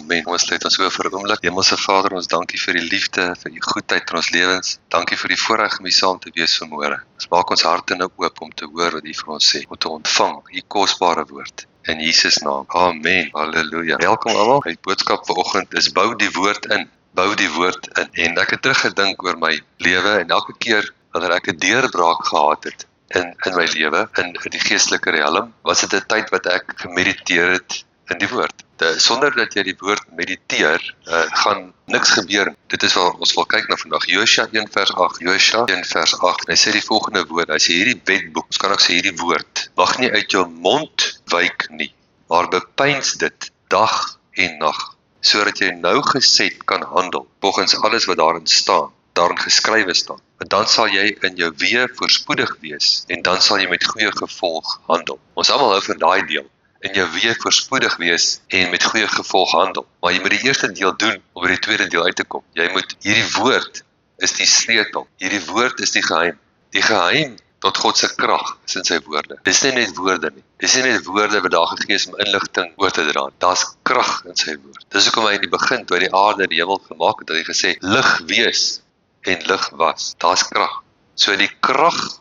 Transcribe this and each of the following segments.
Amen. Ons sluit ons oor vir 'n oomblik. Hemelse Vader, ons dankie vir die liefde, vir die goedheid in ons lewens. Dankie vir die voorreg om hier saam te wees vanmôre. Ons maak ons harte nou oop om te hoor wat U vir ons sê, om te ontvang U kosbare woord. In Jesus naam. Amen. Halleluja. Welkom almal. My boodskap vanoggend is bou die woord in. Bou die woord in. En ek het teruggedink oor my lewe en elke keer wanneer ek 'n deurbraak gehad het in my lewe, in die geestelike realm, was dit 'n tyd wat ek gemediteer het in die woord. Sonder dat jy die woord mediteer, gaan niks gebeur. Dit is waar ons wil kyk na vandag. Josua 1 vers 8. Josua 1 vers 8. Hy sê die volgende woord. Hy sê hierdie wetboek, ons kan ook sê hierdie woord, mag nie uit jou mond wyk nie, maar bepeins dit dag en nag, sodat jy nougeset kan handel, volgens alles wat daarin geskrywe staan. Want dan sal jy in jou weë voorspoedig wees, en dan sal jy met goeie gevolg handel. Ons almal hou van daai deel. In jou weë voorspoedig wees en met goeie gevolg handel. Maar jy moet die eerste deel doen om by die tweede deel uit te kom. Hierdie woord is die sleutel. Hierdie woord is die geheim. Die geheim tot God se krag is in sy woorde. Dis nie net woorde nie. Dis nie net woorde wat daar gegee is om inligting oor te dra. Daar's krag in sy woord. Dis hoekom hy in die begin, toe hy die aarde en die hemel gemaak het, hy gesê, lig wees en lig was. Daar's krag. So die krag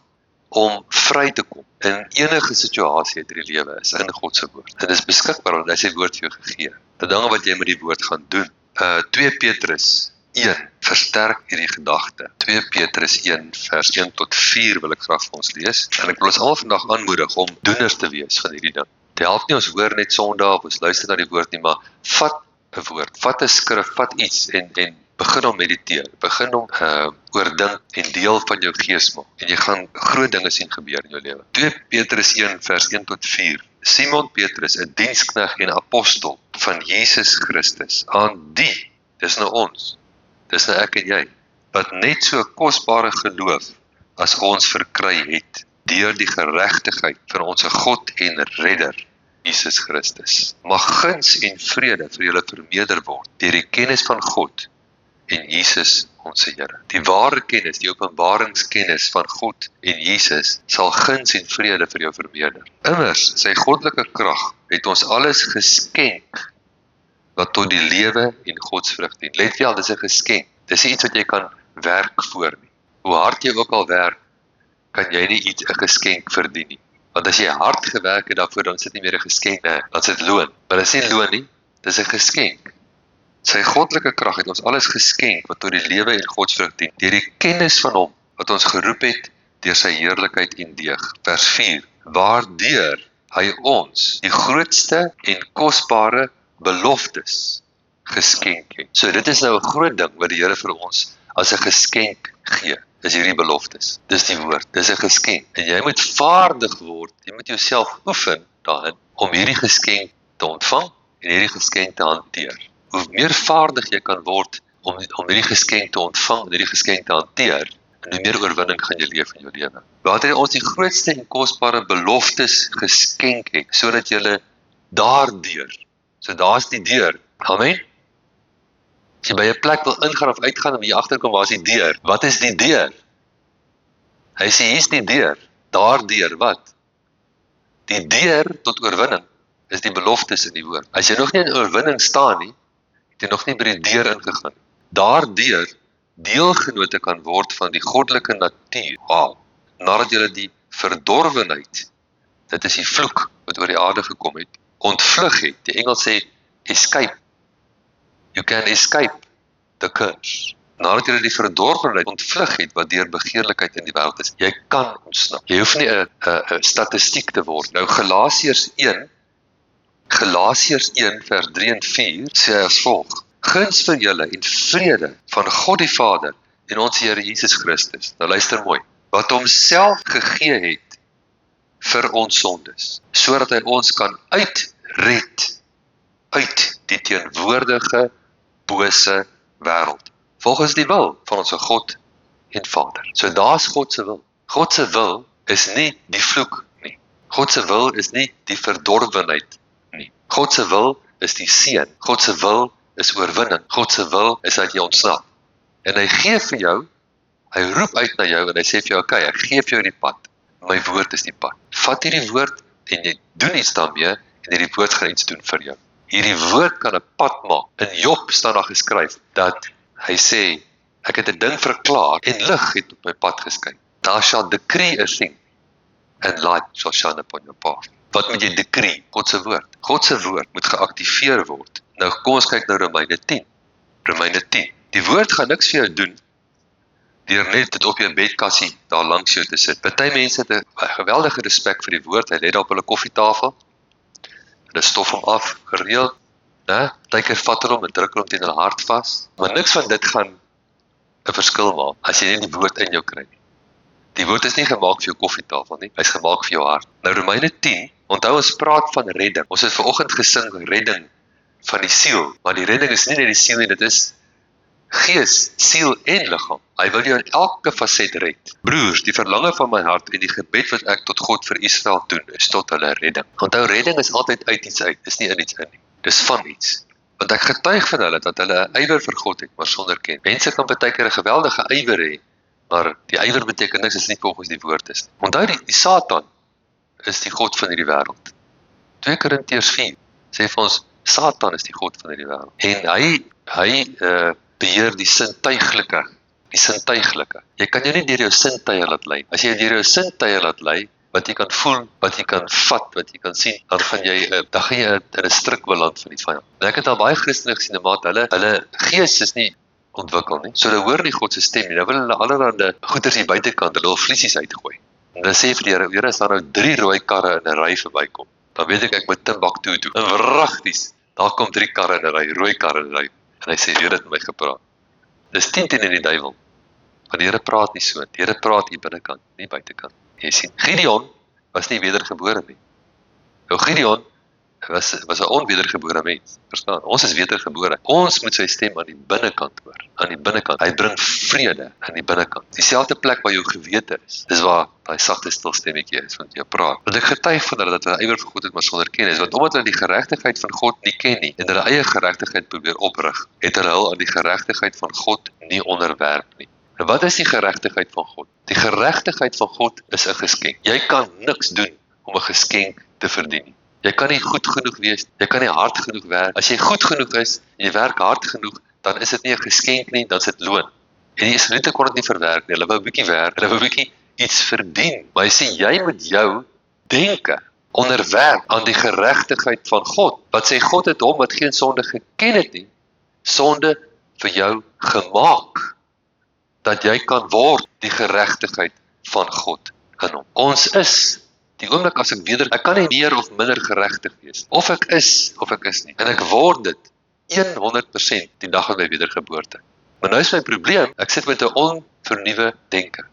om vry te kom in enige situasie in die lewe is in God se woord. En dit is beskikbaar want hy sy woord vir jou gegee. Die dinge wat jy met die woord gaan doen. 2 Petrus 1 versterk hierdie gedagte. 2 Petrus 1 vers 1 tot 4 wil ek graag vir ons lees. En ek wil ons al vandag aanmoedig om doeners te wees van hierdie ding. Dit help nie ons hoor net Sondag of ons luister na die woord nie, maar vat 'n woord, vat 'n skrif, vat iets en begin om mediteer, begin om oordink en deel van jou gees maak. En jy gaan groot dinge sien gebeur in jou lewe. 2 Petrus 1 vers 1 tot 4. Simon Petrus, 'n diensknegt en apostel van Jesus Christus, aan die, dis nou ons, dis nou ek en jy, wat net so kosbare geloof as ons verkry het, deur die geregtigheid van ons God en Redder, Jesus Christus. Mag guns en vrede vir julle vermeerder word, deur die kennis van God en Jesus ons Here. Die ware kennis, die openbaringskennis van God en Jesus sal guns en vrede vir jou vermeerder. Immers, sy goddelike krag het ons alles geskenk wat tot die lewe en godsvrug dien. Let wel, dis 'n geskenk. Dis nie iets wat jy kan werk voor nie. Hoe hard jy ook al werk, kan jy nie 'n geskenk verdien nie. Want as jy hard gewerk het daarvoor, dan sit nie meer 'n geskenk, dan sit loon. Maar dis nie loon nie, dis 'n geskenk. Sy goddelike krag het ons alles geskenk wat tot die lewe en godsvrug dien, deur die kennis van hom wat ons geroep het deur sy heerlikheid en deeg. Vers 4. Waardeur hy ons die grootste en kosbare beloftes geskenk het. So dit is nou 'n groot ding wat die Here vir ons as 'n geskenk gee. Dis hierdie beloftes. Dis die woord. Dis 'n geskenk. En jy moet vaardig word. Jy moet jouself oefen daarin om hierdie geskenk te ontvang en hierdie geskenk te hanteer. Hoe meer vaardig jy kan word om hierdie geskenk te ontvang en hierdie geskenk te hanteer, en hoe meer oorwinning gaan jy leef in jou lewe. Wat hy ons die grootste en kosbare beloftes geskenk het, sodat jy daardeur, so daar's die deur, amen? As jy by 'n plek wil ingaan of uitgaan en jy agterkom, waar is die deur? Wat is die deur? Hy sê, hier's die deur, daardeur, wat? Die deur tot oorwinning is die beloftes in die woord. As jy nog nie in oorwinning staan nie, het jy nog nie by die deur ingegaan. Daardeur deelgenote kan word van die goddelike natuur. Wow. Nadat jy die verdorwenheid, dit is die vloek wat oor die aarde gekom het, ontvlug het. Die Engels sê escape. You can escape the curse. Nadat jy die verdorwenheid ontvlug het wat deur begeerlikheid in die wêreld is, jy kan ontsnap. Jy hoef nie 'n statistiek te word. Nou Galasiërs 1 vers 3 en 4 sê as volg: Guns vir julle en vrede van God die Vader en ons Here Jesus Christus. Nou luister mooi. Wat homself gegee het vir ons sondes, sodat hy ons kan uitred uit die teenwoordige bose wêreld, volgens die wil van ons God en Vader. So daar's God se wil. God se wil is nie die vloek nie. God se wil is nie die verdorwenheid nie. God se wil is die seën. God se wil is oorwinning. God se wil is dat jy ontsnap. En hy gee vir jou, hy roep uit na jou en hy sê vir jou, okay, ek gee vir jou die pad. My woord is die pad. Vat hierdie woord en jy doen iets daarmee en hierdie woord gaan iets doen vir jou. Hierdie woord kan 'n pad maak. In Job staan daar geskryf dat hy sê, ek het 'n ding verklaar en lig het op my pad geskyn. Thou shall decree a thing and light shall shine upon your path. Wat moet jy decree? God se woord. God se woord moet geaktiveer word. Nou kom ons kyk na Romeine 10. Romeine 10. Die woord gaan niks vir jou doen deur net dit op jou bedkassie daar langs jou te sit. Party mense het 'n geweldige respek vir die woord. Hy lê daar op hulle koffietafel. Hulle stof hom af gereeld, né? Partykeer vat hulle hom en druk hom teen hulle hart vas. Maar niks van dit gaan 'n verskil maak as jy nie die woord in jou kry nie. Die woord is nie gemaak vir jou koffietafel nie, hy's gemaak vir jou hart. Nou Romeine 10, onthou ons praat van redding. Ons het vanoggend gesing redding van die siel, maar die redding is nie net die siel nie, dit is gees, siel en liggaam. Hy wil jou in elke faset red. Broers, die verlange van my hart en die gebed wat ek tot God vir Israel doen, is tot hulle redding. Onthou, redding is altyd uit iets uit, is nie in iets in nie. Dis van iets. Want ek getuig van hulle dat hulle 'n ywer vir God het, maar sonder ken. Mense kan baie keer 'n geweldige ywer hê, maar die ywer beteken niks as nie volgens die woord is. Onthou, die Satan is die god van hierdie wêreld. 2 Korintiërs 4 sê vir ons, Satan is die god van hierdie wêreld. En hy beheer die sintuiglike. Jy kan jou nie deur jou sintuie laat lei. As jy deur jou sintuie laat lei, wat jy kan voel, wat jy kan vat, wat jy kan sien, dan gaan jy in 'n struik beland van die vyand. En ek het al baie Christene gesien, maar hulle gees is nie ontwikkel nie. So hulle hoor nie God se stem nie. Nou wil hulle allerhande goeders hier buitekant, hulle wil vliesies uitgooi. En dan sê vir die Here, as daar nou 3 rooi karre in 'n ry verbykom, dan weet ek moet Timbuktu toe. En wragties, daar kom 3 karre in 'n ry, rooi karre in 'n ry. En hy sê, die Here het met my gepraat. Dis 10 teen in die duiwel. Want die Here praat nie so. Die Here praat hier binnekant, nie buitekant. Jy sien, Gideon was nie wedergebore nie. Nou Gideon was 'n onwedergebore mens. Verstaan? Ons is wedergebore. Ons moet sy stem aan die binnekant hoor. Aan die binnekant. Hy bring vrede aan die binnekant. Dieselfde plek waar jou gewete is. Dis waar daai sagte stil stemmetjie is wat jy praat. Want ek getuig van hulle dat hulle ywer vir God het, maar sonder kennis. Want omdat hulle die geregtigheid van God nie ken nie en hulle eie geregtigheid probeer oprig, het hulle aan die geregtigheid van God nie onderwerp nie. En wat is die geregtigheid van God? Die geregtigheid van God is 'n geskenk. Jy kan niks doen om 'n geskenk te verdien nie. Jy kan nie goed genoeg wees, jy kan nie hard genoeg werk. As jy goed genoeg is en jy werk hard genoeg, dan is dit nie 'n geskenk nie, dan is dit loon. En die Israeliete kon dit nie verwerk nie. Hulle wou 'n bietjie werk, hulle wou 'n bietjie iets verdien. Maar jy sê jy moet jou denke onderwerp aan die geregtigheid van God. Wat sê God het hom wat geen sonde geken het nie, sonde vir jou gemaak, dat jy kan word die geregtigheid van God in hom. Ons is die oomblik as ek kan nie meer of minder geregtig wees. Of ek is nie. En ek word dit 100% die dag van my wedergeboorte. Maar nou is my probleem, ek sit met 'n onvernuwe denke.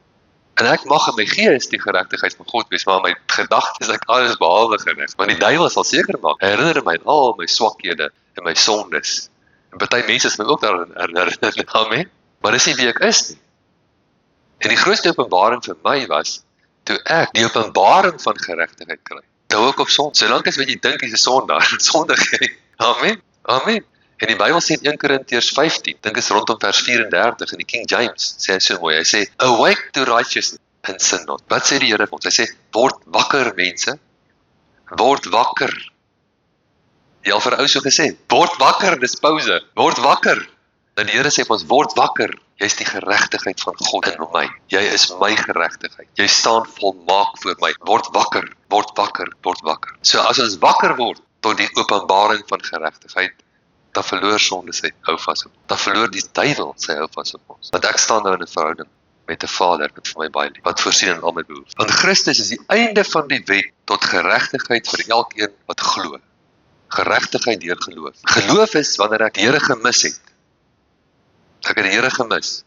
En ek mag in my gees die geregtigheid van God wees, maar in my gedagtes is ek alles behalwe gereg. Want die duiwel sal seker maak, herinner my aan al my swakhede en my sondes. En party mense is my ook daarin herinner. Amen. Maar dis nie wie ek is nie. En die grootste openbaring vir my was toe ek die openbaring van geregtigheid kry. Nou ook op sonde. Solank as wat jy dink jy's 'n sondaar, sondig jy. Amen. Amen. En die Bybel sê in 1 Korintiërs 15, dink is rondom vers 34 in die King James, sê hy so mooi. Hy sê, awake to righteousness and sin not. Wat sê die Here vir ons? Hy sê, word wakker mense. Word wakker. Jy al vir 'n ou so gesê, word wakker, dis pouse. Word wakker. Nou die Here sê vir ons, word wakker. Jy is die geregtigheid van God in my. Jy is my geregtigheid. Jy staan volmaak voor my. Word wakker, word wakker, word wakker. So as ons wakker word tot die openbaring van geregtigheid, dan verloor sonde sy hou vas op. Dan verloor die duiwel sy hou vas op ons. Want ek staan nou in 'n verhouding met 'n Vader wat vir my baie lief, wat voorsien in al my behoeftes. Want Christus is die einde van die wet tot geregtigheid vir elkeen wat glo. Geregtigheid deur geloof. Geloof is wanneer ek die Here gemis het. Ek het die Here gemis.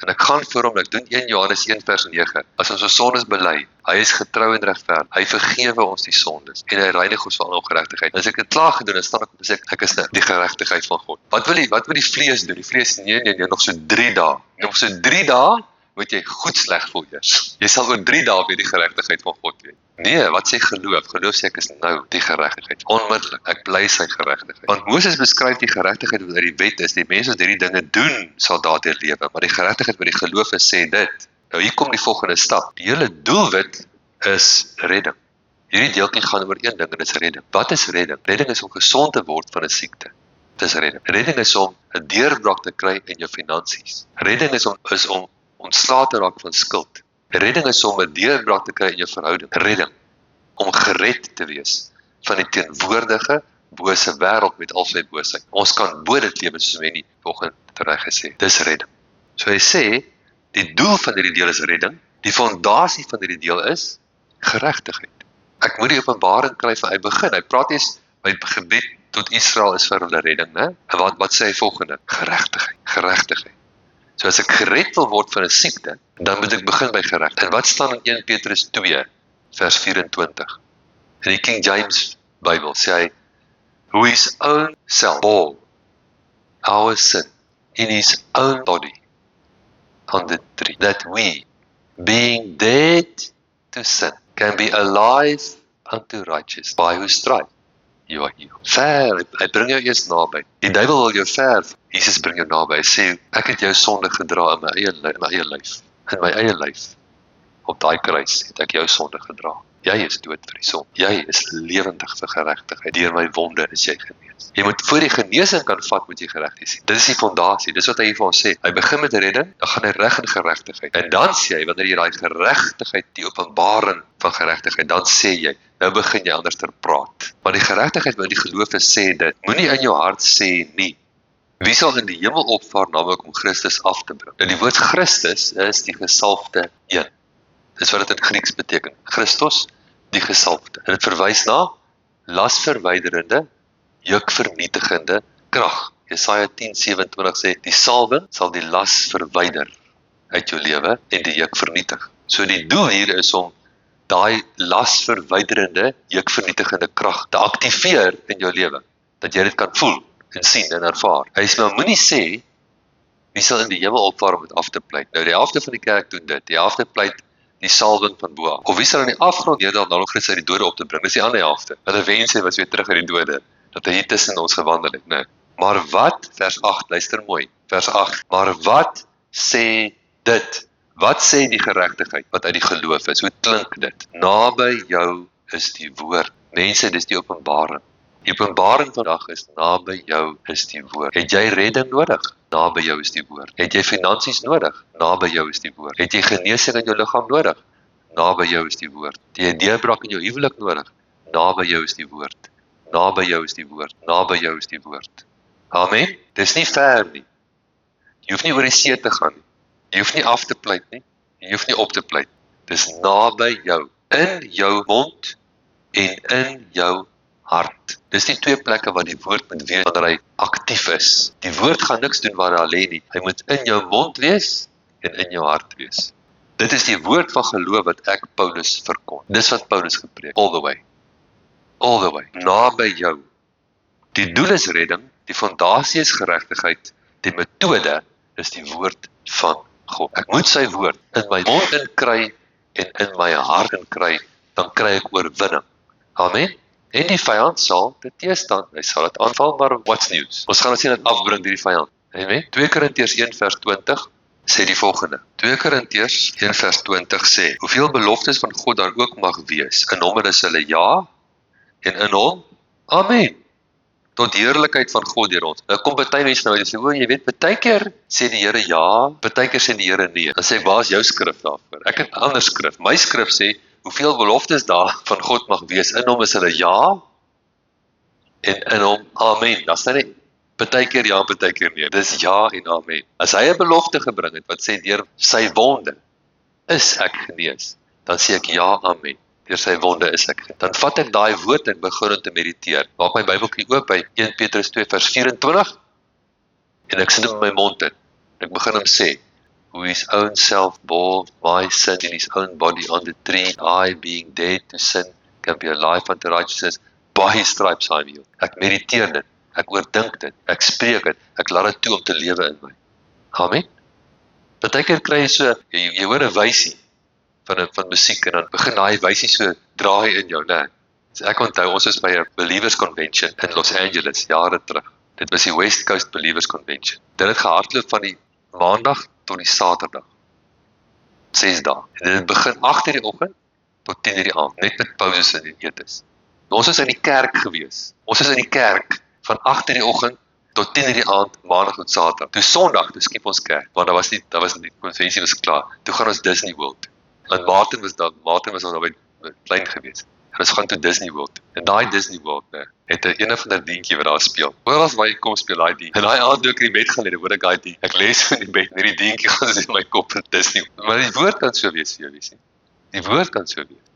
En ek gaan voor hom, ek doen 1 Johannes 1 vers 9. As ons sondes bely, hy is getrou en regverdig. Hy vergewe ons die sondes en hy reinig ons van alle ongeregtigheid. As ek dit klaar gedoen het, staan ek op en sê ek is die geregtigheid van God. Wat wil die vlees doen? Die vlees nee, nog so 3 dae. Nog so 3 dae moet jy goed sleg voel eers. Jy sal oor 3 dae weer die geregtigheid van God weet. Nee, wat sê geloof? Geloof sê ek is nou die geregtigheid. Onmiddellik, ek bly sy geregtigheid. Want Moses beskryf die geregtigheid wat uit die wet is. Die mense wat hierdie dinge doen, sal daardeur lewe. Maar die geregtigheid wat die geloof is, sê dit. Nou hier kom die volgende stap. Die hele doelwit is redding. Hierdie deeltjie gaan oor een ding en dit is redding. Wat is redding? Redding is om gesond te word van 'n siekte. Dis redding. Redding is om 'n deurbraak te kry in jou finansies. Redding is om ontslae te raak van skuld. Redding is om 'n deurbraak te kry in jou verhouding. Redding om gered te wees van die teenwoordige bose wêreld met al sy boosheid. Ons kan bo dit lewe soos hy nie vanoggend reg gesê. Dis redding. So hy sê die doel van hierdie deel is redding. Die fondasie van hierdie deel is geregtigheid. Ek moet die openbaring kry van hy begin. Hy praat eers by gebed tot Israel is vir hulle redding, né? En wat sê hy volgende? Geregtigheid, geregtigheid. So as ek gered wil word van 'n siekte, dan moet ek begin by geregtigheid. En wat staan in 1 Petrus 2 vers 24? In die King James Bybel sê hy, who his own self bore our sin in his own body on the tree, that we, being dead to sin, can be alive unto righteousness, by whose stripe you are healed. Ver, hy bring jou eers naby. Die duiwel wil jou ver, Jesus bring jou naby. Hy sê, ek het jou sonde gedra in my eie lyf. Op daai kruis het ek jou sonde gedra. Jy is dood vir die sonde. Jy is lewendig vir geregtigheid. Deur my wonde is jy genees. Jy moet voor die genesing kan vat, moet jy geregtig sien. Dit is die fondasie. Dis wat hy vir ons sê. Hy begin met redding, dan gaan hy reg in geregtigheid. En dan sê hy, wanneer jy daai geregtigheid, die openbaring van geregtigheid, dan sê jy, nou begin jy anders te praat. Maar die geregtigheid wat die geloof is, sê dit, moenie in jou hart sê nie. Wie sal in die hemel opvaar, naamlik om Christus af te bring? Nou die woord Christus is die gesalfde een. Dis wat dit in Grieks beteken. Christus, die gesalfde. En dit verwys na lasverwyderende, jukvernietigende krag. Jesaja 10:27 sê, die salwing sal die las verwyder uit jou lewe en die juk vernietig. So die doel hier is om daai lasverwyderende, jukvernietigende krag te aktiveer in jou lewe, dat jy dit kan voel en sien en ervaar. Hy sê, maar moenie sê, wie sal in die hemel opvaar om dit af te pleit? Nou die helfte van die kerk doen dit, die helfte pleit die salwing van bo af. Of wie sal in die afgrond neerdal om Christus uit die dode op te bring? Dis die ander helfte. Hulle wens hy was weer terug uit die dode, dat hy hier tussen ons gewandel het, nee. Maar wat, vers 8, luister mooi, vers 8, maar wat sê dit? Wat sê die geregtigheid wat uit die geloof is? Hoe klink dit? Naby jou is die woord. Mense, dis die openbaring. Die openbaring vandag is naby jou is die woord. Het jy redding nodig? Naby jou is die woord. Het jy finansies nodig? Naby jou is die woord. Het jy genesing in jou liggaam nodig? Naby jou is die woord. Het jy 'n deurbraak in jou huwelik nodig? Naby jou is die woord. Naby jou is die woord. Naby jou is die woord. Amen. Dis nie ver nie. Jy hoef nie oor die see te gaan nie. Jy hoef nie af te pleit nie. Jy hoef nie op te pleit. Dis naby jou. In jou mond en in jou hart. Dis die twee plekke waar die woord moet wees wanneer hy aktief is. Die woord gaan niks doen waar hy alleen nie. Hy moet in jou mond wees en in jou hart wees. Dit is die woord van geloof wat ek Paulus verkon. Dis wat Paulus gepreek. All the way. All the way. Naby jou. Die doel is redding, die fondasie is geregtigheid, die metode is die woord van God. Ek moet sy woord in my mond inkry en in my hart inkry, dan kry ek oorwinning. Amen. En die vyand sal dit teëstaan. Hy sal dit aanval, maar what's news? Ons gaan sien dit afbring deur die vyand. Amen. 2 Korintiërs 1 vers 20 sê die volgende. 2 Korintiërs 1 vers 20 sê, hoeveel beloftes van God daar ook mag wees, in hom is hulle ja, en in hom, amen. Tot heerlikheid van God deur ons. Nou kom party mense nou en sê, o, jy weet, partykeer sê die Here ja, partykeer sê die Here nee. Dan sê ek, waar is jou skrif daarvoor? Ek het 'n ander skrif. My skrif sê, hoeveel beloftes daar van God mag wees, in hom is hulle ja, en in hom, amen. Dan sê hy, partykeer ja, partykeer nee. Dis ja en amen. As hy 'n belofte gebring het, wat sê, deur sy wonde is ek genees, dan sê ek ja, amen. Deur sy wonde is ek genees. Dan vat ek daai woord en begin om te mediteer. Maak my Bybeltjie oop by 1 Petrus 2 vers 24, en ek sit hom in my mond in. Ek begin hom sê, who his own self bore my sin in his own body on the tree, I being dead to sin, can be alive unto righteousness, by his stripes I am healed. Ek mediteer dit, ek oordink dit, ek spreek dit, ek laat dit toe om te lewe in my. Amen. Partykeer kry jy so, jy hoor 'n wysie van musiek en dan begin daai wysie so draai in jou, né? So ek onthou, ons was by 'n Believers Convention in Los Angeles, jare terug. Dit was die West Coast Believers Convention. Dit het gehardloop van die maandag tot die Saterdag. 6 dae. En dit begin 8:00 in die oggend tot 10:00 die aand, net met pauses in die etes. Ons is in die kerk gewees. Ons is in die kerk van 8:00 die oggend tot 10:00 die aand, maandag tot saterdag. Toe Sondag, toe skiep ons kerk, want daar was die konvensie was klaar. Toe gaan ons Disney World. En Martin was daar by klein gewees. En ons gaan toe Disney World. En daai Disney World, het 'n een of ander dientjie wat daar speel. Oral as waar jy kom speel daai ding. En daai aand toe ek in die bed gaan lê, hoor ek daai ding. Ek lê so in die bed, hierdie dientjie gaan in my kop in Disney. Maar die woord kan so wees vir jou, weet jy. Die woord kan so wees.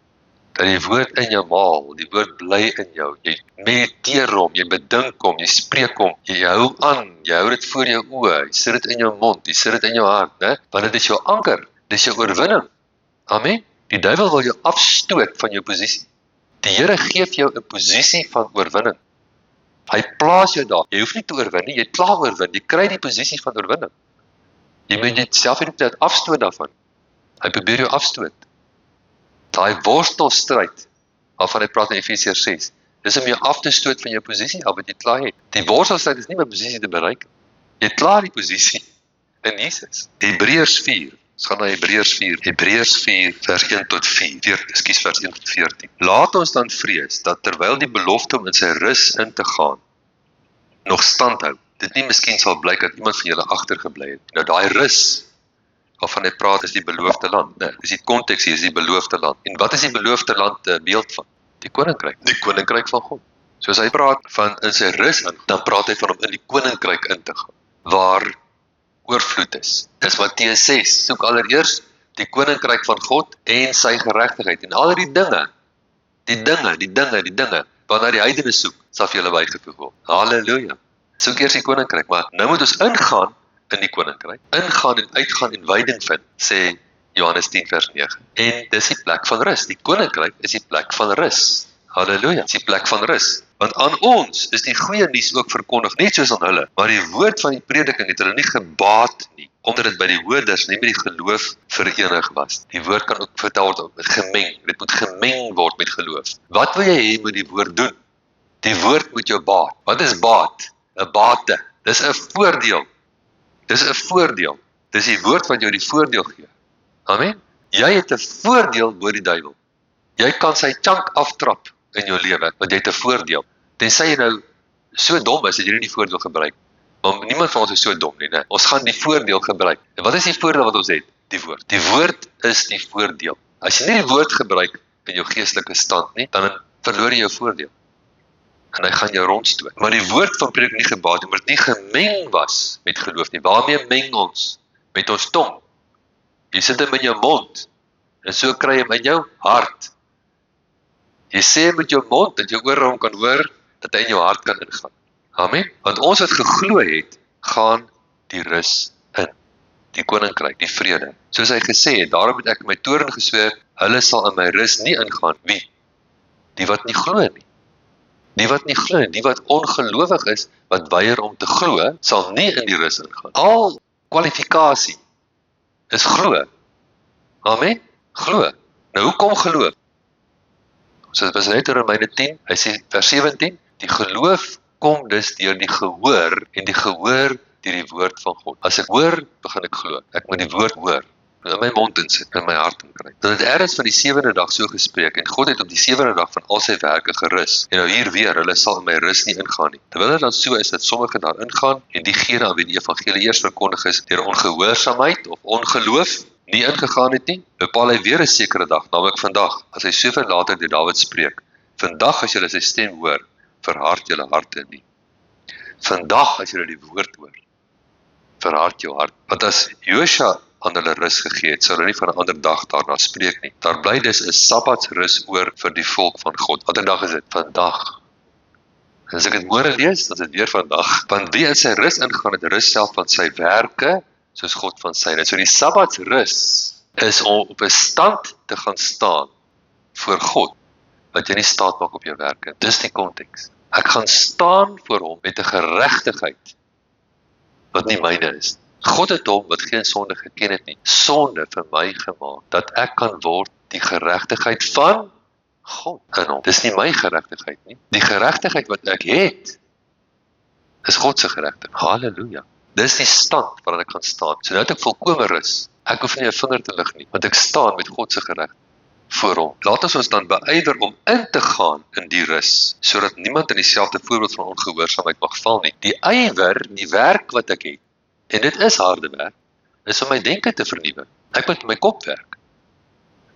Dat die woord in jou maal, die woord bly in jou, jy mediteer hom, jy bedink hom, jy spreek hom, jy hou aan, jy hou dit voor jou oë, jy sit dit in jou mond, jy sit dit in jou hart, want dit is jou anker, dit is jou oorwinning. Amen. Die duiwel wil jou afstoot van jou posisie. Die Here gee vir jou 'n posisie van oorwinning. Hy plaas jou daar. Jy hoef nie te oorwin nie, jy het klaar oorwin, jy kry die posisie van oorwinning. Jy moet jouself nie afstoot daarvan. Hy probeer jou afstoot. Daai worstelstryd waarvan hy praat in Efesiërs 6, dis om jou af te stoot van jou posisie af wat jy klaar het. Die worstelstryd is nie om 'n posisie te bereik. Jy het klaar die posisie in Jesus. Hebreërs 4, ons gaan na Hebreërs 4 vers 1 tot 4, vers 1 tot 14. Laat ons dan vrees, dat terwyl die belofte om in sy rus in te gaan, nog stand hou, dit nie miskien sal blyk dat iemand van julle agtergebly het. Nou daai rus, waarvan hy praat is die beloofde land. Dis die konteks hier, is die beloofde land. En wat is die beloofde land 'n beeld van? Die koninkryk van God. So as hy praat van in sy rus in, dan praat hy van om in die koninkryk in te gaan, waar oorvloed is. Dis Matteus 6, soek allereers die koninkryk van God en sy geregtigheid. En al die dinge, wanneer die heidene soek, sal vir julle bygevoeg word. Halleluja. Soek eers die koninkryk, maar nou moet ons ingaan in die koninkryk. Ingaan en uitgaan en wyding vind, sê Johannes 10 vers 9. En dis die plek van rus. Die koninkryk is die plek van rus. Halleluja. Dis die plek van rus. Want aan ons is die goeie nuus ook verkondig, net soos aan hulle. Maar die woord van die prediking het hulle nie gebaat nie, omdat dit by die hoorders nie met die geloof verenig was. Die woord kan ook vertaal word met gemeng. Dit moet gemeng word met geloof. Wat wil jy hê moet die woord doen? Die woord moet jou baat. Wat is baat? 'n bate. Dis 'n voordeel. Dis die woord wat jou die voordeel gee. Amen. Jy het 'n voordeel bo die duiwel. Jy kan sy chunk aftrap in jou lewe, want jy het 'n voordeel. Tensy jy nou so dom is dat jy nie die voordeel gebruik. Maar niemand van ons is so dom nie, né? Ons gaan die voordeel gebruik. En wat is die voordeel wat ons het? Die woord. Die woord is die voordeel. As jy nie die woord gebruik in jou geestelike stand nie, dan verloor jy jou voordeel. En hy gaan jou rondstoot. Maar die woord van prediking nie gebaat het, omdat dit nie gemeng was met geloof nie. Waarmee meng ons? Met ons tong. Jy sit hom in jou mond, en so kry jy hom in jou hart. Jy sê met jou mond, dat jou ore hom kan hoor, dat hy in jou hart kan ingaan. Amen. Want ons wat geglo het, gaan die rus in. Die koninkryk, die vrede. Soos hy gesê het, daarom het ek in my toorn gesweer, hulle sal in my rus nie ingaan. Wie? Die wat nie glo nie. Die wat nie glo, die wat ongelowig is, wat weier om te glo, sal nie in die rus ingaan. Al kwalifikasie is glo. Amen? Glo. Nou hoekom glo? So dit was net in Romeine 10, hy sê vers 17, die geloof kom dus deur die gehoor, en die gehoor deur die woord van God. As ek hoor, begin ek glo. Ek moet die woord hoor, in my mond insit, in my hart inkry. Dan het ergens van die 7de dag so gespreek, en God het op die 7de dag van al sy werke gerus. En nou hier weer, hulle sal in my rus nie ingaan nie. Terwyl dit dan so is, dat sommige daar ingaan, en diegene aan wie die evangelie eers verkondig is, deur ongehoorsaamheid of ongeloof, nie ingegaan het nie, bepaal hy weer 'n sekere dag, naamlik vandag, as hy soveel later deur Dawid spreek. Vandag as julle sy stem hoor, verhard julle harte nie. Vandag as julle die woord hoor, verhard jou hart. Want as Josua aan hulle rus gegee het, sou hulle nie van 'n ander dag daarna spreek nie. Daar bly dus 'n sabbatsrus oor vir die volk van God. Watter dag is dit? Vandag. En as ek dit môre lees, dan is dit weer vandag. Want wie in sy rus ingaan, het rus self van sy werke, soos God van syne. So die sabbatsrus is om op 'n stand te gaan staan voor God, wat jy nie staat maak op jou werke. Dis die konteks. Ek gaan staan voor hom met 'n geregtigheid wat nie myne is. God het hom wat geen sonde geken het nie, sonde vir my gemaak, dat ek kan word die geregtigheid van God in hom. Dis nie my geregtigheid nie. Die geregtigheid wat ek het, is God se geregtigheid. Halleluja. Dis die stand waarin ek kan staan. So nou het ek volkome rus. Ek hoef nie 'n vinger te lig nie, want ek staan met God se geregtigheid. voor hom. Laat ons dan beywer om in te gaan in die rus, sodat niemand in dieselfde voorbeeld van ongehoorsaamheid mag val nie. Die ywer, die werk wat ek het, en dit is harde werk, is om my denke te vernuwe. Ek moet my kop werk.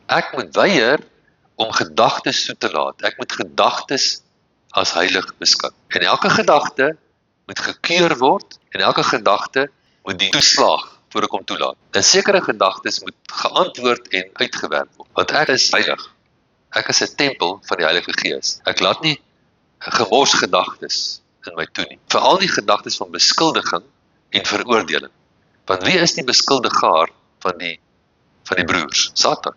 Ek moet weier om gedagtes toe te laat. Ek moet gedagtes as heilig beskou. En elke gedagte moet gekeur word, en elke gedagte moet die toeslag voor ek hom toelaat. En sekere gedagtes moet geantwoord en uitgewerk word. Want ek is heilig. Ek is 'n tempel van die Heilige Gees. Ek laat nie gemors gedagtes in my toe nie. Veral die gedagtes van beskuldiging en veroordeling. Want wie is die beskuldigaar van die broers? Satan.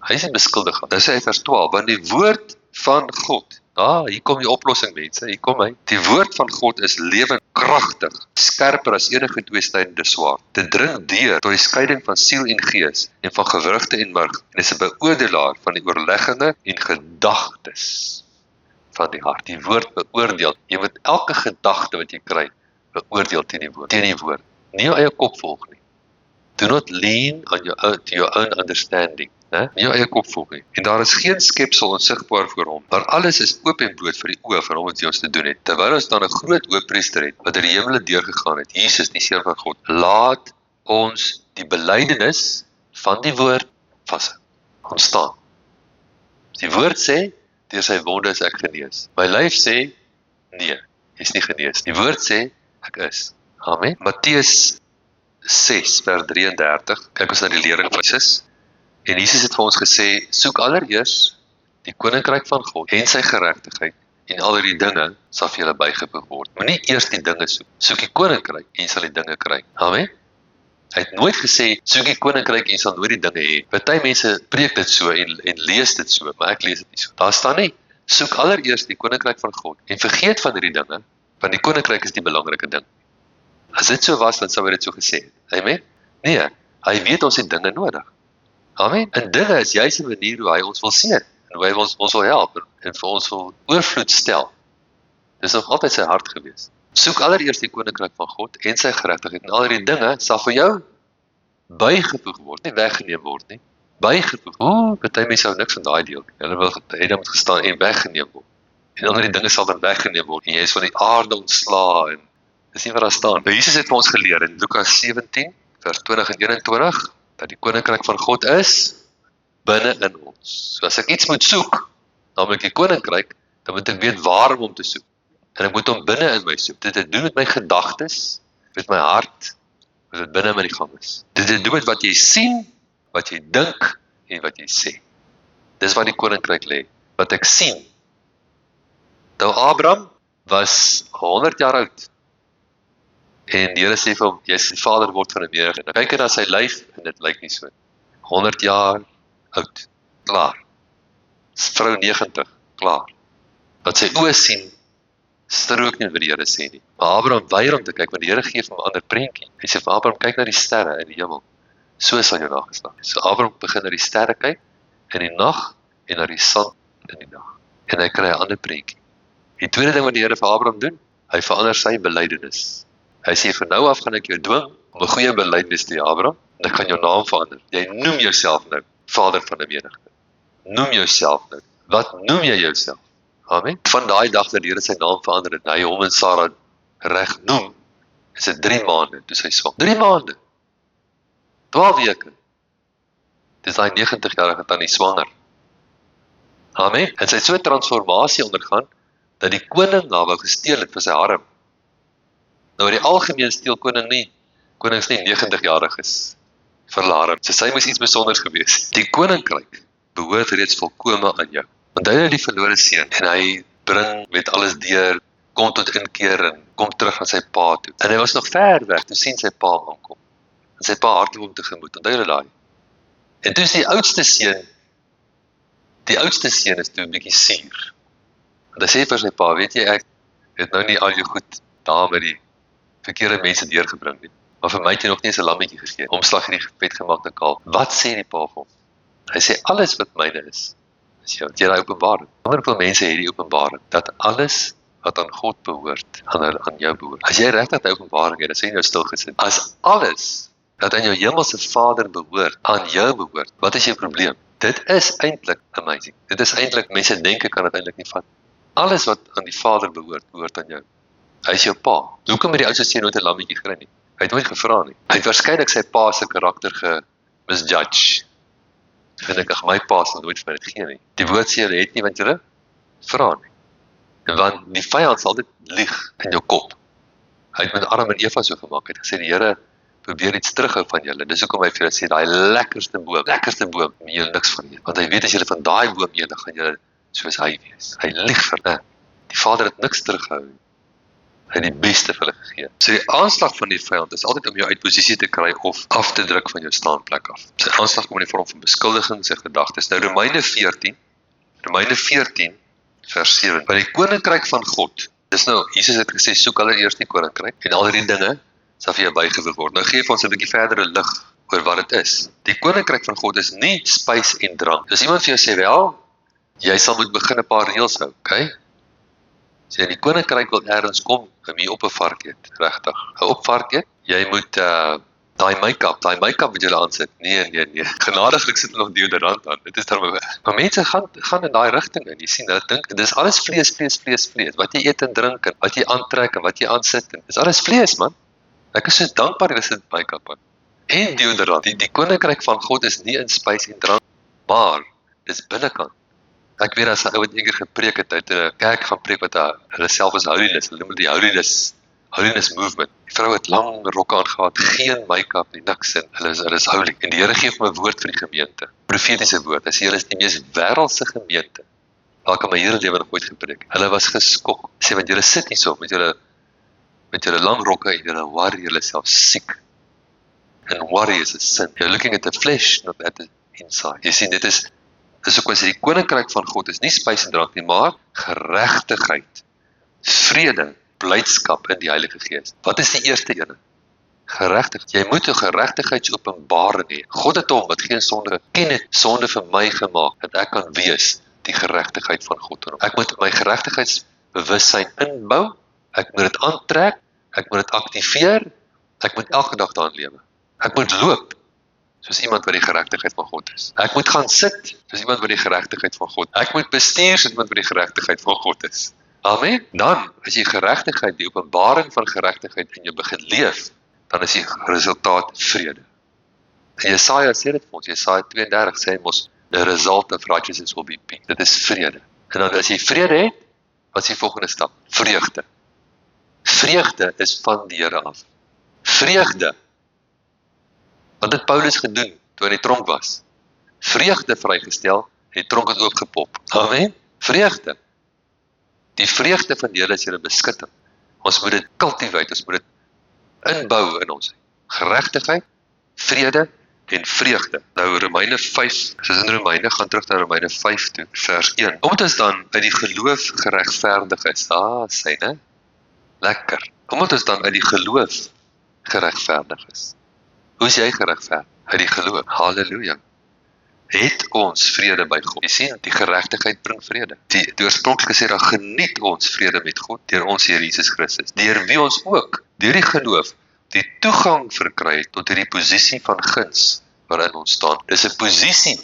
Hy is die beskuldigaar. Nou sê hy vers 12, want die woord van God, hier kom die oplossing mense, hier kom hy. Die woord van God is lewend kragtig, skerper as enige tweesnydende swaard. Dit dring deur tot die skeiding van siel en gees en van gewrigte en murg en is 'n beoordelaar van die oorleggende en gedagtes van die hart. Die woord beoordeel. Jy moet elke gedagte wat jy kry beoordeel teen die woord. Nie jou eie kop volg nie. Do not lean on your own understanding. Nie jou eie kop volg nie. En daar is geen skepsel onsigbaar voor hom, maar alles is oop en bloot vir die oë van hom wat ons te doen het. Terwyl ons dan 'n groot hoëpriester het, wat deur die hemele deurgegaan het, Jesus, die Seun van God, laat ons die belydenis van die woord vashou. Ons staan. Die woord sê, deur sy wonde is ek genees. My lyf sê, nee, jy's nie genees. Die woord sê, ek is. Amen. Matteus 6 vers 33, kyk ons na die lering van Jesus. En Jesus het vir ons gesê, soek allereers die koninkryk van God en sy geregtigheid en al die dinge sal vir julle bygevoeg word. Moenie eers die dinge soek. Soek die koninkryk en jy sal die dinge kry. Amen. Hy het nooit gesê, soek die koninkryk en jy sal nooit die dinge hê. Party mense preek dit so en lees dit so, maar ek lees dit nie so. Daar staan nie, soek allereers die koninkryk van God en vergeet van hierdie dinge, want die koninkryk is die belangrike ding. As dit so was, dan sou hy dit so gesê het. Amen? Nee, hy weet ons het dinge nodig. Amen? En dinge is juist 'n manier hoe hy ons wil seën, en hoe hy ons wil help, en vir ons wil oorvloed stel. Dis nog altyd sy hart gewees. Soek allereers die koninkryk van God en sy geregtigheid, en al die dinge sal vir jou bygevoeg word, nie weggeneem word nie. Bygevoeg. Party mense hou niks van daai deel. Hulle wil hê dit moet gestaan en weggeneem word. En al die dinge sal dan weggeneem word, en jy is van die aarde ontslae, en dis nie wat daar staan. Nou, Jesus het vir ons geleer in Lukas 17, vers 20 en 21, dat die koninkryk van God is binne in ons. So as ek iets moet soek, naamlik die koninkryk, dan moet ek weet waarom om te soek. En ek moet hom binne in my soek. Dit het doen met my gedagtes, met my hart, wat dit binne in my gang is. Dit het doen met wat jy sien, wat jy dink en wat jy sê. Dis waar die koninkryk lê, wat ek sien. Nou Abraham was 100 jaar oud. En die Here sê vir hom, jy is die vader word van 'n menigte. Nou kyk hy na sy lyf en dit lyk nie so. 100 jaar oud, klaar. Vrou 90, klaar. Wat sy oë sien, strook nie wat die Here sê nie. Maar Abraham weier om te kyk, want die Here gee vir 'n ander prentjie. Hy sê vir Abraham, kyk na die sterre in die hemel. So sal jou nageslag. So Abraham begin na die sterre kyk in die nag en na die sand in die nag. En hy kry 'n ander prentjie. Die tweede ding wat die Here vir Abraham doen, hy verander sy belydenis. Hy sê, van nou af gaan ek jou dwing om 'n goeie belydenis te hê, Abraham, en ek gaan jou naam verander. Jy noem jouself nou vader van 'n menigte. Noem jouself nou. Wat noem jy jouself? Amen. Van daai dag dat die Here sy naam verander het, hy hom en Sarah reg noem, is dit 3 maande, toe sy swanger. 3 maande. 12 weke. Dis daai 90-jarige tannie swanger. Amen. En sy het so 'n transformasie ondergaan, dat die koning haar wou gesteel het vir sy harem. Nou, die algemeen steel konings nie 90-jarig is, vir hulle harem. So sy moes iets besonders gewees. Die koninkryk behoort reeds volkome aan jou. Want hy het die verlore seun, en hy bring met alles deur, kom tot inkeer, en kom terug aan sy pa toe. En hy was nog ver weg, toe sien sy pa aankom. En sy pa hardloop hom tegemoet, onthou julle daai. En toe is die oudste seun is toe 'n bietjie suur. En hy sê vir sy pa, weet jy, ek het nou nie al jou goed daar met die verkeerde mense deurgebring nie. Maar vir my het jy nog nie eens 'n lammetjie gegee, omslag hierdie vetgemaakte kalf. Wat sê die pa vir hom? Hy sê, alles wat myne is jou, jy daai openbaring. Hoeveel mense het die openbaring, dat alles wat aan God behoort, aan jou behoort. As jy regtig die openbaring het, dan sê jy nou stil gesit. As alles wat aan jou hemelse Vader behoort, aan jou behoort, wat is jou probleem? Dit is eintlik amazing. Dit is eintlik, mense dink ek kan dit eintlik nie vat. Alles wat aan die Vader behoort aan jou. Hy is jou pa. Hoekom het die oudste seun nooit 'n lammetjie gekry nie? Hy het nooit gevra nie. Hy het waarskynlik sy pa se karakter gemisjudge. En ek my pa sal nooit vir dit gee nie. Die woord sê jy het nie want jy vra nie. Want die vyand sal dit lieg in jou kop. Hy het met Adam en Eva so gemaak. Hy het gesê die Here probeer iets terughou van julle. Dis hoekom hy vir julle sê daai lekkerste boom, moet julle niks van eet. Want hy weet as julle van daai boom eet, dan gaan julle soos hy wees. Hy lieg vir hulle. Die Vader het niks terughou nie. Hy het die beste vir hulle gegee. So die aanslag van die vyand is altyd om jou uit posisie te kry of af te druk van jou staanplek af. Sy aanslag kom in die vorm van beskuldiging, sy gedagtes. Nou Romeine 14 vers 7. By die koninkryk van God. Dis nou, Jesus het gesê soek allereerst die koninkryk en al die dinge sal vir jou bygevoeg word. Nou gee ons 'n bietjie verdere lig oor wat dit is. Die koninkryk van God is nie spys en drank. Dis iemand vir jou sê wel, jy sal moet begin 'n paar reëls hou, okay? Sê die koninkryk wil ergens kom, om jy op 'n vark eet, regtig. 'n Opvark eet, jy moet daai make-up moet jy aansit. Nee. Genadiglik sit nog deodorant aan. Dit is dan maar mense gaan in daai rigting in. Jy sien, hulle dink dis alles vlees. Wat jy eet en drink en wat jy aantrek en wat jy aansit, dis alles vlees, man. Ek is so dankbaar jy sit make-up aan. En deodorant. Die koninkryk van God is nie in spys en drank, maar dis binnekant. Ek weet as 'n ou wat eendag gepreek het uit 'n kerk gaan preek wat hulle self as holiness, hulle noem die holiness movement. Die vrou het lang rokke aangehad, geen make-up nie, niks en hulle is holy. En die Here gee vir my 'n woord vir die gemeente. Profetiese woord. Hy sê julle is die mees wêreldse gemeente. Waar kan my hele lewe nog ooit gepreek. Hulle was geskok. Hy sê want julle sit nie so met julle lang rokke en julle worry julle self siek. And worry is a sin. You're looking at the flesh, not at the inside. Jy sien, dit is ook as die koninkryk van God is nie spys en drank nie, maar geregtigheid, vrede, blydskap in die Heilige Gees. Wat is die eerste ene? Geregtigheid. Jy moet 'n geregtigheidsopenbaring hê. God het hom wat geen sonde geken het, sonde vir my gemaak, dat ek kan wees die geregtigheid van God. Ek moet my geregtigheidsbewussyn inbou, ek moet dit aantrek, ek moet dit aktiveer, ek moet elke dag daarin lewe. Ek moet loop soos iemand wat die geregtigheid van God is. Ek moet gaan sit soos iemand wat die geregtigheid van God is. Ek moet bestuur soos iemand wat die geregtigheid van God is. Amen. Dan, as jy geregtigheid, die openbaring van geregtigheid in jou begin leef, dan is die resultaat vrede. En Jesaja sê dit vir ons, Jesaja 32 sê mos, the result of righteousness will be peace. Dit is vrede. En dan as jy vrede het, wat is die volgende stap? Vreugde. Vreugde is van die Here af. Vreugde. Wat het Paulus gedoen toe hy in die tronk was? Vreugde vrygestel, en die tronk het oopgepop. Amen. Vreugde. Die vreugde van die Here is julle beskutting. Ons moet dit cultivate, ons moet dit inbou in ons. Geregtigheid, vrede en vreugde. Nou Romeine 5, soos in Romeine, gaan terug na Romeine 5 toe, vers 1. Omdat ons dan uit die geloof geregverdig is. Syne. Lekker. Omdat ons dan uit die geloof geregverdig is. Hoe is jy geregverdig? Uit die geloof. Halleluja. Het ons vrede by God. Jy sien, die geregtigheid bring vrede. Die oorspronklik gesê dat geniet ons vrede met God deur ons Here Jesus Christus. Deur wie ons ook deur die geloof die toegang verkry het tot hierdie posisie van guns waarin ons staan. Dis 'n posisie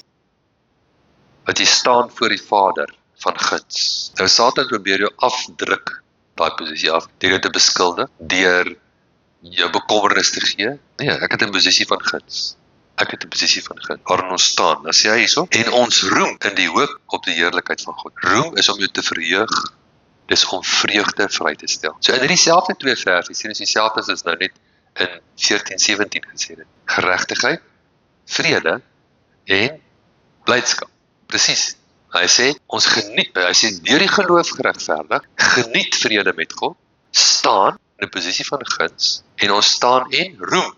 wat jy staan voor die Vader van guns. Nou Satan probeer jou afdruk daai posisie af deur jou te beskuldig, deur jou bekommernis te gee. Nee, ek het 'n posisie van guns. Ek het 'n posisie van guns waarin ons staan. Dan sê hy hierso, en ons roem in die hoop op die heerlikheid van God. Roem is om jou te verheug. Dis om vreugde vry te stel. So in hierdie selfde twee versies, sien ons dieselfde as ons nou net in 14:17 gesê het. Geregtigheid, vrede en blydskap. Presies. Hy sê ons geniet, hy sê deur die geloof geregverdig, geniet vrede met God, staan in 'n posisie van guns en ons staan en roem.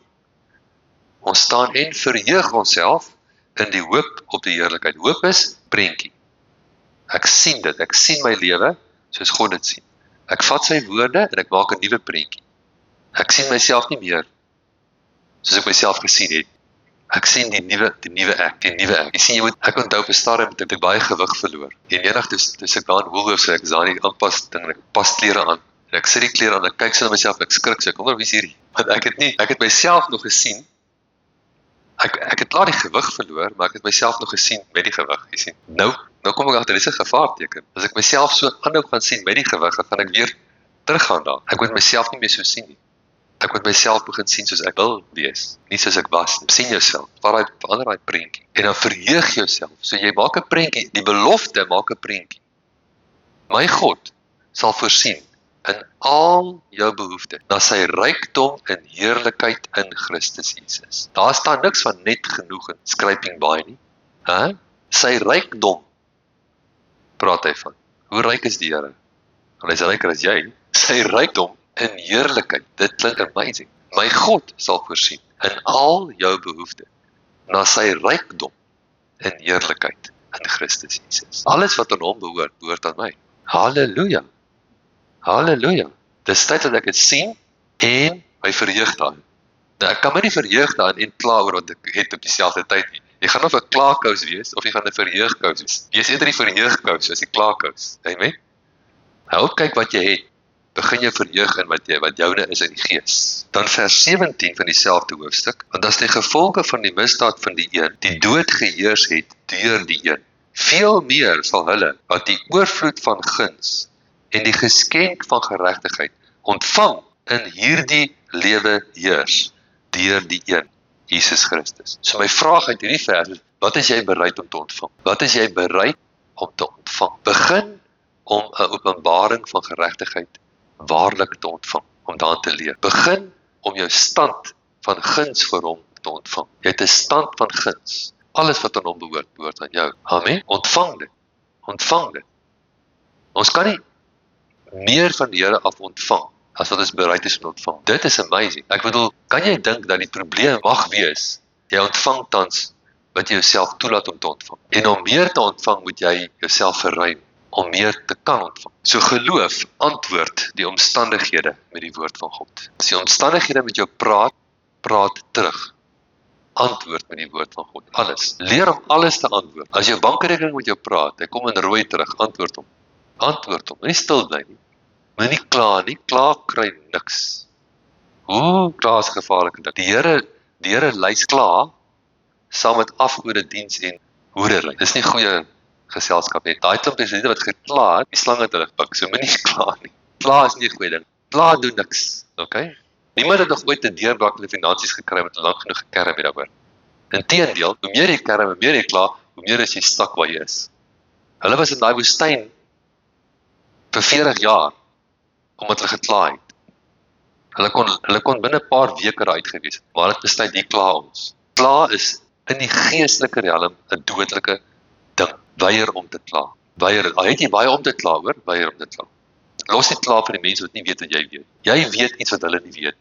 Ons staan en verheug onsself in die hoop op die heerlikheid. Hoop is prentjie. Ek sien dit, ek sien my lewe soos God dit sien. Ek vat sy woorde en ek maak 'n nuwe prentjie. Ek sien myself nie meer soos ek myself gesien het. Ek sien die nuwe ek. Jy sien, ek onthou op 'n stadium het ek baie gewig verloor. En eendag toe ek daar in Woolworths, ek daar nie aanpas ding, ek pas klere aan. En ek sit die klere aan, ek kyk so na myself, ek skrik so, ek wonder wie is hierdie? Want ek het myself nog gesien Ek het klaar die gewig verloor, maar ek het myself nog gesien met die gewig, jy sien. Nou kom ek agter, dis 'n gevaarteken. As ek myself so aanhou gaan sien met die gewig, dan gaan ek weer teruggaan daar. Ek moet myself nie meer so sien nie. Ek moet myself begin sien soos ek wil wees, nie soos ek was nie. Sien jouself, verander daai prentjie. En dan verheug jouself. So jy maak 'n prentjie, die belofte maak 'n prentjie. My God sal voorsien in al jou behoeftes, na sy rykdom en heerlikheid in Christus Jesus. Daar staan niks van net genoeg en scraping by nie. Sy rykdom praat hy van. Hoe ryk is die Here? Want hy is ryker as jy. Sy rykdom in heerlikheid. Dit klink amazing. My God sal voorsien in al jou behoeftes, na sy rykdom en heerlikheid in Christus Jesus. Alles wat aan hom behoort aan my. Halleluja. Halleluja. Dis tyd dat ek dit sien en my verheug daarin. Nou, ek kan my nie verheug daarin en kla oor wat ek het op dieselfde tyd nie. Jy gaan of 'n klaarkous wees of jy gaan 'n verheugkous wees. Jy is eerder die verheugkous as die klaarkous. Amen. Hou kyk wat jy het. Begin jou verheug in wat joune is in die gees. Dan vers 17 van dieselfde hoofstuk. Want as die gevolge van die misdaad van die een die dood geheers het deur die een, veel meer sal hulle wat die oorvloed van guns en die geskenk van geregtigheid ontvang in hierdie lewe heers deur die een, Jesus Christus. So my vraag uit hierdie vers is, wat is jy bereid om te ontvang? Wat is jy bereid om te ontvang? Begin om 'n openbaring van geregtigheid waarlik te ontvang, om daarin te leef. Begin om jou stand van guns vir hom te ontvang. Jy het 'n stand van guns. Alles wat aan hom behoort aan jou. Amen. Ontvang dit. Ontvang dit. Ons kan nie meer van die Here af ontvang as wat ons bereid is om te ontvang. Dit is amazing. Ek bedoel, kan jy dink dat die probleem mag wees, jy ontvang tans wat jy jouself toelaat om te ontvang. En om meer te ontvang moet jy jouself verruim om meer te kan ontvang. So geloof antwoord die omstandighede met die woord van God. As die omstandighede met jou praat terug. Antwoord met die woord van God. Alles. Leer om alles te antwoord. As jou bankrekening met jou praat, hy kom in rooi terug, antwoord hom. Antwoord hom. Nie stil bly nie. Moet nie kla nie. Kla kry niks. Kla is gevaarlik. Die Here lys kla saam met afgodediens en hoerery. Dis nie goeie geselskap nie. Daai klomp mense wat gekla het, die slang het hulle gepik. So moenie kla nie. Kla is nie 'n goeie ding. Kla doen niks. Okay? Niemand het nog ooit 'n deurbraak in die finansies gekry met lank genoeg gekerm het daaroor. Inteendeel, hoe meer jy kerm, hoe meer jy kla, hoe meer is jy stak waar jy is. Hulle was in daai woestyn vir 40 jaar omdat hulle gekla het. Hulle kon binne 'n paar weke uit gewees, maar dit besluit die kla ons. Kla is in die geestelike riem 'n dodelike ding. Weier om te kla. Weier. Al het jy baie om te kla hoor, weier om te kla. Los nie kla vir die mense wat nie weet wat jy weet. Jy weet iets wat hulle nie weet.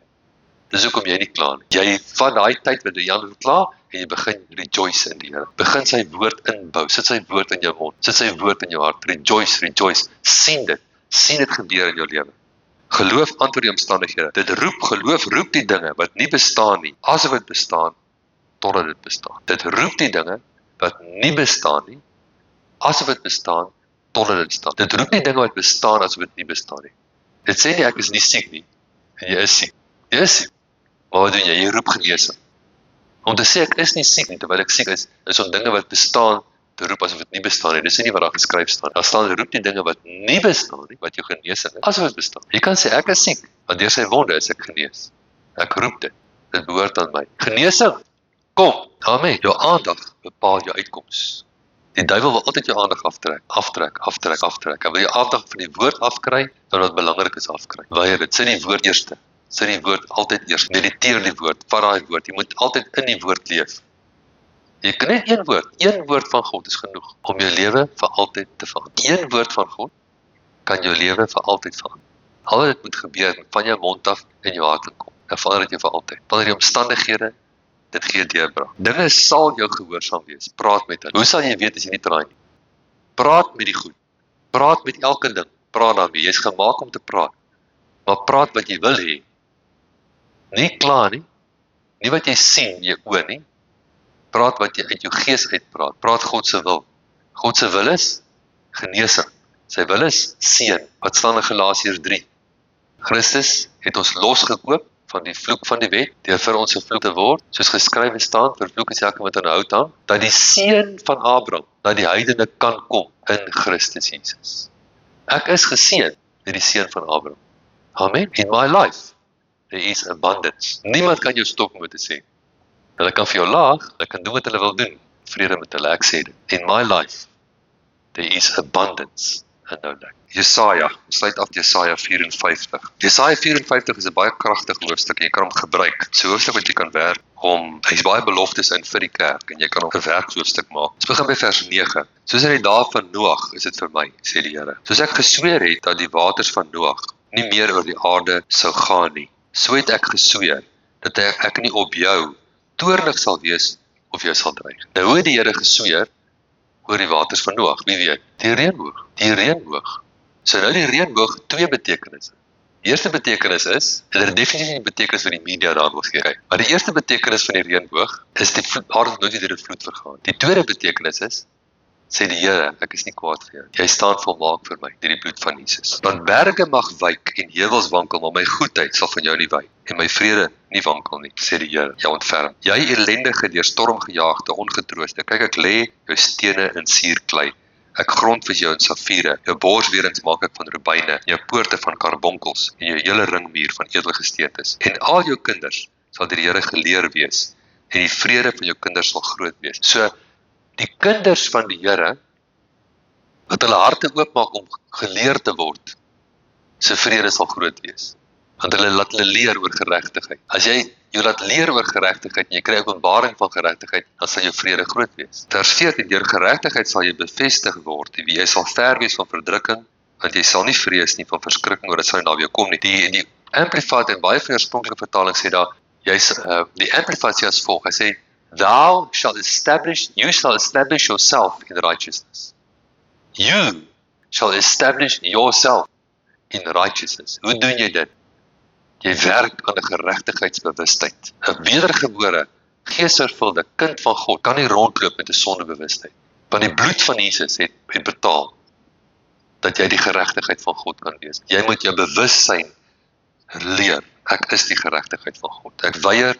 Dis hoekom jy nie kla nie. Jy van daai tyd wat jy aan kla en jy begin rejoice in die Here. Begin sy woord inbou. Sit sy woord in jou mond. Sit sy woord in jou hart. Rejoice, rejoice. Sien dit. Sien dit gebeur in jou lewe. Geloof antwoord die omstandighede. Geloof roep die dinge wat nie bestaan nie, asof dit bestaan, totdat dit bestaan. Dit roep die dinge wat nie bestaan nie, asof dit bestaan, totdat dit bestaan. Dit roep nie dinge wat bestaan asof dit nie bestaan nie. Dit sê nie ek is nie siek nie, en jy is siek. Jy is siek. Maar wat doen jy? Jy roep genesing. Om te sê ek is nie siek nie, terwyl ek siek is om dinge wat bestaan te roep asof dit nie bestaan nie. Dis nie wat daar geskryf staan. Daar staan roep die dinge wat nie bestaan nie, wat jou genesing is, asof dit bestaan. Jy kan sê ek is siek, want deur sy wonde is ek genees. Ek roep dit. Dit behoort aan my. Genesing. Kom. Amen. Jou aandag bepaal jou uitkoms. Die duiwel wil altyd jou aandag aftrek. Hy wil jou aandag van die woord afkry, dan wat belangrik is afkry. Weier dit, sê die woord eerste. Sê die woord altyd eers. Mediteer die woord, vat daai woord. Jy moet altyd in die woord leef. Jy kan net een woord van God is genoeg om jou lewe vir altyd te verander. Een woord van God kan jou lewe vir altyd verander. Al wat dit moet gebeur, moet van jou mond af in jou hart kom. Dan verander dit jou vir altyd. Wanneer die omstandighede dit gee deurbraak. Dinge sal jou gehoorsaam wees. Praat met hulle. Hoe sal jy weet as jy nie draai nie? Praat met die goed. Praat met elke ding. Praat daarmee. Jy's gemaak om te praat. Maar praat wat jy wil hê. Nie klaar nie. Nie wat jy sien in jou oë nie. Praat wat jy uit jou gees uitpraat. Praat God se wil. God se wil is genesing. Sy wil is seën. Wat staan in Galasiërs 3? Christus het ons losgekoop van die vloek van die wet, deur vir ons 'n vloek te word, soos geskrywe staan, vervloek is elke wat aan hout hang, dat die seun van Abraham, dat die heidene kan kom in Christus Jesus. Ek is geseën met die seun van Abraham. Amen. In my life, there is abundance. Niemand kan jou stop om te sê. Hulle kan vir jou laag, hulle kan doen wat hulle wil doen. Vrede met hulle, ek sê dit. In my life, there is abundance. En nou net. Jesaja, ons sluit af Jesaja 54. Jesaja 54 is 'n baie kragtige hoofstuk en jy kan hom gebruik. So 'n hoofstuk wat jy kan werk om, hy's baie beloftes in vir die kerk en jy kan hom 'n werkshoofstuk maak. Ons begin by vers 9. Soos in die dae van Noag is dit vir my, sê die Here. Soos ek gesweer het dat die waters van Noag nie meer oor die aarde sou gaan nie, so het ek gesweer dat ek nie op jou toornig sal wees of jou sal dreig. Nou hoe het die Here gesweer oor die waters van Noag? Wie weet? Die reënboog. Die reënboog. So nou die reënboog twee betekenisse. Die eerste betekenis is, en dit is definitief nie die betekenis wat die media daar wil gee, maar die eerste betekenis van die reënboog is die aarde nooit weer deur die vloed vergaan. Die tweede betekenis is, sê die Here, ek is nie kwaad vir jou. Jy staan volmaak vir my deur die bloed van Jesus. Want berge mag wyk en heuwels wankel, maar my goedheid sal van jou nie wyk en my vrede nie wankel nie, sê die Here. Jy ontferm. Jy ellendige, deur storm gejaagde, ongetrooste. Kyk, ek lê jou stene in suurklei. Ek grond vir jou in safiere. Jou borswerings maak ek van rubyne, jou poorte van karbonkels en jou hele ringmuur van edelgesteentes. En al jou kinders sal deur die Here geleer wees en die vrede van jou kinders sal groot wees. So die kinders van die Here wat hulle harte oopmaak om geleer te word, se vrede sal groot wees. Want hulle laat hulle leer oor geregtigheid. As jy jou laat leer oor geregtigheid en jy kry openbaring van geregtigheid, dan sal jou vrede groot wees. Vers 14, deur geregtigheid sal jy bevestig word. Jy sal ver wees van verdrukking, want jy sal nie vrees nie van verskrikking oor dit sal nie na jou kom nie. Die Amplified en baie van die oorspronklike vertalings sê daar, die Amplified sê as volg, hy sê, you shall establish yourself in righteousness. You shall establish yourself in righteousness. Hoe doen jy dit? Jy werk aan 'n geregtigheidsbewustheid. 'n Wedergebore, geesvervulde kind van God kan nie rondloop met 'n sondebewustheid. Want die bloed van Jesus het betaal dat jy die geregtigheid van God kan wees. Jy moet jou bewussyn leer. Ek is die geregtigheid van God. Ek weier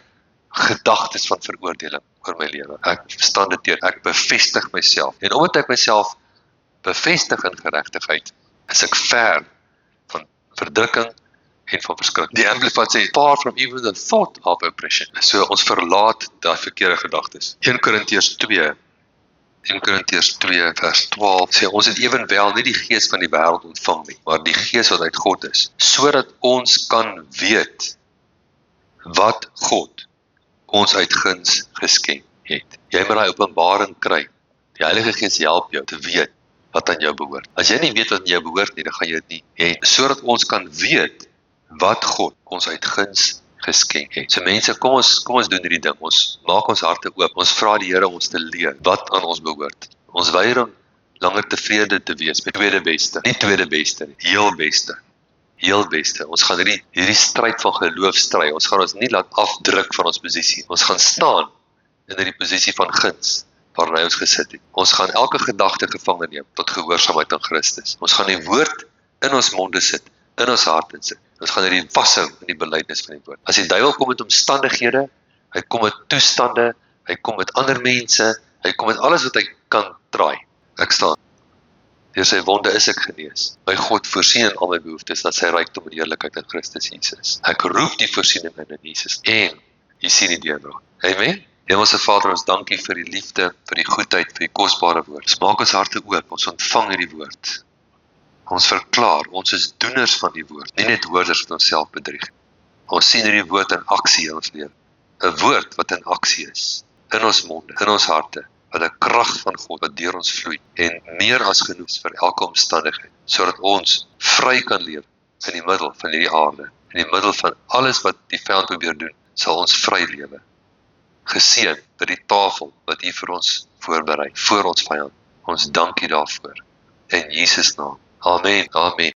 gedagtes van veroordeling oor my lewe. Ek staan dit teen. Ek bevestig myself. En omdat ek myself bevestig in geregtigheid, is ek ver van verdrukking en van verskrikking. Die Amplified sê, far from even the thought of oppression. So ons verlaat daai verkeerde gedagtes. 1 Korintiërs 2 vers 12 sê, ons het ewenwel nie die gees van die wêreld ontvang nie, maar die gees wat uit God is, sodat ons kan weet wat God ons uit guns geskenk het. Jy moet daai openbaring kry. Die Heilige Gees help jou te weet wat aan jou behoort. As jy nie weet wat aan jou behoort nie, dan gaan jy dit nie hê, sodat ons kan weet wat God ons uit guns geskenk het. So mense, kom ons doen hierdie ding. Ons maak ons harte oop. Ons vra die Here om ons te leer wat aan ons behoort. Ons weier om langer tevrede te wees met tweede beste. Nie tweede beste nie, heel beste. Heel beste. Ons gaan hierdie stryd van geloof stry. Ons gaan ons nie laat afdruk van ons posisie. Ons gaan staan in die posisie van guns waarin hy ons gesit het. Ons gaan elke gedagte gevange neem tot gehoorsaamheid aan Christus. Ons gaan die woord in ons monde sit, in ons harte sit. Ons gaan hierdie vashou in die belydenis van die woord. As die duiwel kom met omstandighede, hy kom met toestande, hy kom met ander mense, hy kom met alles wat hy kan draai. Ek staan. Deur sy wonde is ek genees. My God voorsien in al my behoeftes, dat sy rykdom en heerlikheid in Christus Jesus. Ek roep die voorsiening in Jesus en jy sien die deurbraak. Amen. Hemelse Vader, ons dankie vir die liefde, vir die goedheid, vir die kosbare woord. Ons maak ons harte oop, ons ontvang hierdie woord. Ons verklaar, ons is doeners van die woord, nie net hoorders wat onsself bedrieg. Ons sien hierdie woord in aksie in ons lewe. 'n Woord wat in aksie is, in ons monde, in ons harte, wat 'n krag van God wat deur ons vloei en meer as genoeg is vir elke omstandigheid, sodat ons vry kan leef in die middel van hierdie aarde, in die middel van alles wat die vyand probeer doen, sal ons vry lewe. Geseën by die tafel wat U vir ons voorberei, voor ons vyand. Ons dank U daarvoor. In Jesus naam. Amen. Amen.